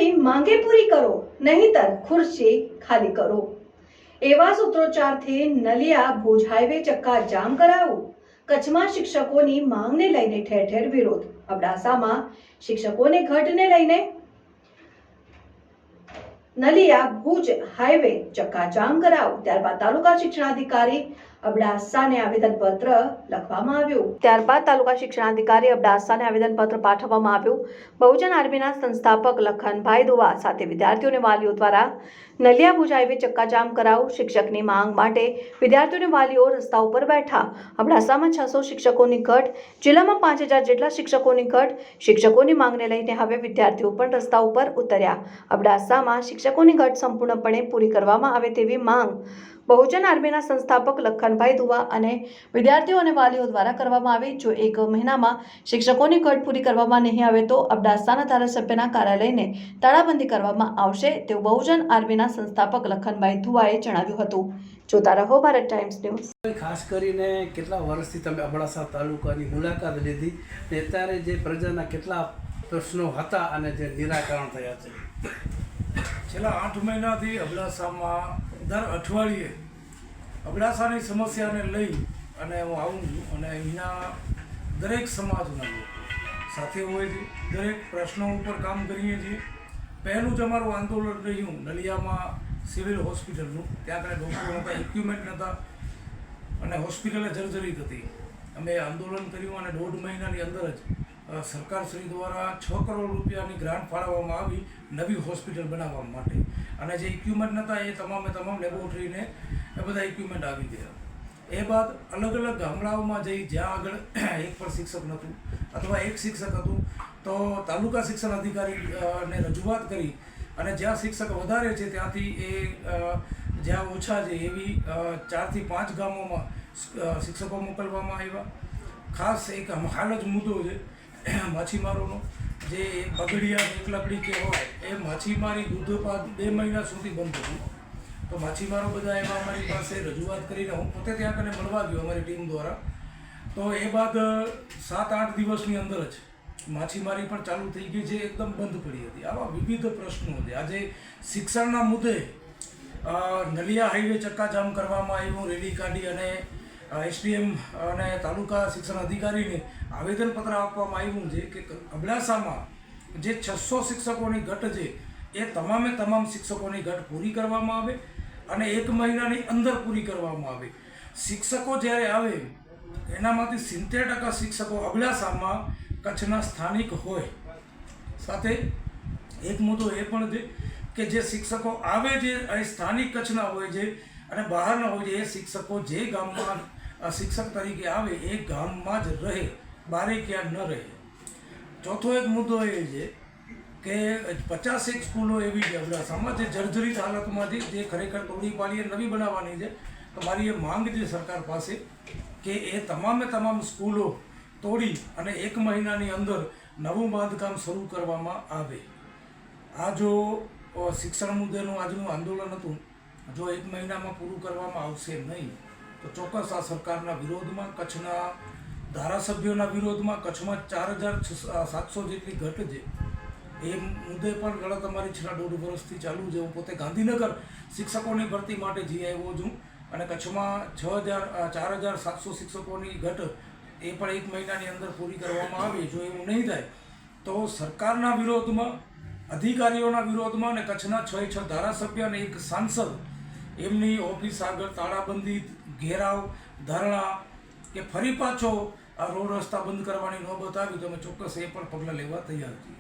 શિક્ષકોની માંગે પૂરી કરો, નહીંતર ખુરશી ખાલી કરો. એવા સૂત્રોચ્ચારથી નલિયા ભુજ હાઈવે ચક્કા જામ કરાયું. કચ્છમાં શિક્ષકોની માંગને લઈને ઠેર ઠેર વિરોધ. અબડાસામાં શિક્ષકોની ઘટને લઈને નલિયા ભુજ હાઈવે ચક્કા જામ કરાયું. ત્યારબાદ તાલુકા શિક્ષણાધિકારી અબડાસાને આવેદનપત્ર લખવામાં આવ્યું. ત્યારબાદ તાલુકા શિક્ષણાધિકારી અબડાસાને આવેદનપત્ર પાઠવવામાં આવ્યું. બહુજન આર્મીના સંસ્થાપક લખનભાઈ દુવા સાથે વિદ્યાર્થીઓ અને વાલીઓ દ્વારા નલિયા ભુજ હાઈવે ચક્કાજામ કરાયું. શિક્ષકની માંગ માટે વિદ્યાર્થીઓ અને વાલીઓ રસ્તા ઉપર બેઠા. અબડાસામાં 600 શિક્ષકોની ઘટ, જિલ્લામાં 5000 જેટલા શિક્ષકોની ઘટ. શિક્ષકોની માંગને લઈને હવે વિદ્યાર્થીઓ પણ રસ્તા ઉપર ઉતર્યા. અબડાસામાં શિક્ષકોની ઘટ સંપૂર્ણપણે પૂરી કરવામાં આવે તેવી માંગ બહુજન આર્મીના સંસ્થાપક લખનભાઈ દુવા અને વિદ્યાર્થીઓ અને વાલીઓ દ્વારા કરવામાં આવી. જો 1 મહિનામાં શિક્ષકોની ઘટ પૂરી કરવામાં નહીં આવે તો અબડાસાના ધારાસભ્યના કાર્યાલયને તાળાબંધી કરવામાં આવશે તેવું બહુજન આર્મીના સંસ્થાપક લખનભાઈ દુવાએ જણાવ્યું હતું. જોતા રહો ભારત ટાઈમ્સ ન્યૂઝ. ખાસ કરીને કેટલા વર્ષથી તમે અબડાસા તાલુકાની મુલાકાત લીધી ને અત્યારે જે પ્રજાના કેટલા પ્રશ્નો હતા અને જે નિરાકરણ થયા છે? છેલ્લા 8 મહિનાથી અબડાસામાં દર અઠવાડિયે અબડાસાની સમસ્યાને લઈ અને હું આવું છું અને અહીંના દરેક સમાજના લોકો સાથે હોય છે. દરેક પ્રશ્નો ઉપર કામ કરીએ છીએ. પહેલું જ અમારું આંદોલન રહ્યું નલિયામાં સિવિલ હોસ્પિટલનું. ત્યાં આગળ ડૉક્ટરો નહોતા, ઇક્વિપમેન્ટ નહોતા અને હોસ્પિટલે જર્જરિત હતી. અમે આંદોલન કર્યું અને 1.5 મહિનાની અંદર જ સરકારશ્રી દ્વારા 6 કરોડ રૂપિયાની ગ્રાન્ટ ફાળવવામાં આવી નવી હોસ્પિટલ બનાવવા માટે. અને જે ઇક્વિપમેન્ટ નહોતા એ તમામ લેબોરેટરીને એ બધા ઇક્વિપમેન્ટ આવી ગયા. એ બાદ અલગ અલગ ગામડાઓમાં જઈ જ્યાં આગળ એક પણ શિક્ષક નહોતું અથવા એક શિક્ષક હતું તો તાલુકા શિક્ષણ અધિકારીને રજૂઆત કરી અને જ્યાં શિક્ષક વધારે છે ત્યાંથી એ જ્યાં ઓછા છે એવી 4 થી 5 ગામોમાં શિક્ષકો મોકલવામાં આવ્યા. ખાસ એક હાલ જ મુદ્દો છે માછીમારોનો, જે બગડિયા એકલકડી કે હોય એ માછીમારી દૂધપાક 2 મહિના સુધી બંધ હતી. તો માછીમારો બધા એમાં અમારી પાસે રજૂઆત કરીને હું પોતે ત્યાં કને મળવા ગયો અમારી ટીમ દ્વારા. તો એ બાદ 7-8 દિવસની અંદર જ માછીમારી પણ ચાલુ થઈ ગઈ છે, એકદમ બંધ પડી હતી. આવા વિવિધ પ્રશ્નો છે. આજે શિક્ષણના મુદ્દે નલિયા હાઈવે ચક્કાજામ કરવામાં આવ્યું, રેલી કાઢી અને એસડીએમ અને તાલુકા શિક્ષણ અધિકારીને આવેદનપત્ર આપવામાં આવ્યું છે કે અબડાસામાં જે 600 શિક્ષકોની ઘટ છે એ તમામ શિક્ષકોની ઘટ પૂરી કરવામાં આવે અને 1 મહિનાની અંદર પૂરી કરવામાં આવે. શિક્ષકો જ્યારે આવે એનામાંથી 70% શિક્ષકો અબડાસામાં કચ્છના સ્થાનિક હોય. સાથે એક મુદ્દો એ પણ છે કે જે શિક્ષકો આવે છે એ સ્થાનિક કચ્છના હોય છે અને બહારના હોય છે. એ શિક્ષકો જે ગામમાં શિક્ષક તરીકે આવે એ ગામમાં જ રહે, બારે ક્યાં ન રહે. ચોથો એક મુદ્દો એ છે કે 51 સ્કૂલો એવી છે અબડાસામાં જે જર્જરિત હાલતમાં છે, જે ખરેખર તોડી પાડીએ નવી બનાવવાની છે. તો મારી એ માંગ છે સરકાર પાસે કે એ તમામ સ્કૂલો તોડી અને 1 મહિનાની અંદર નવું બાંધકામ શરૂ કરવામાં આવે. આ જો શિક્ષણ મુદ્દેનું આજનું આંદોલન હતું, જો 1 મહિનામાં પૂરું કરવામાં આવશે નહીં તો ચોક્કસ આ સરકારના વિરોધમાં, કચ્છના ધારાસભ્યોના વિરોધમાં, કચ્છમાં 4700 જેટલી ઘટ છે એ મુદ્દે પણ લડત અમારી છેલ્લા 1.5 વર્ષથી ચાલુ છે. હું પોતે ગાંધીનગર શિક્ષકોની ભરતી માટે જઈ આવ્યો છું અને કચ્છમાં 4700 શિક્ષકોની ઘટ એ પણ 1 મહિનાની અંદર પૂરી કરવામાં આવે. જો એવું નહીં થાય તો સરકારના વિરોધમાં, અધિકારીઓના વિરોધમાં અને કચ્છના 6 ધારાસભ્ય અને 1 સાંસદ એમની ઓફિસ આગળ તાળાબંધી, ઘેરાવ, ધરણા કે ફરી પાછો આ રોડ રસ્તા બંધ કરવાની નોબત આવી તો અમે ચોક્કસ એ પણ પગલાં લેવા તૈયાર છીએ.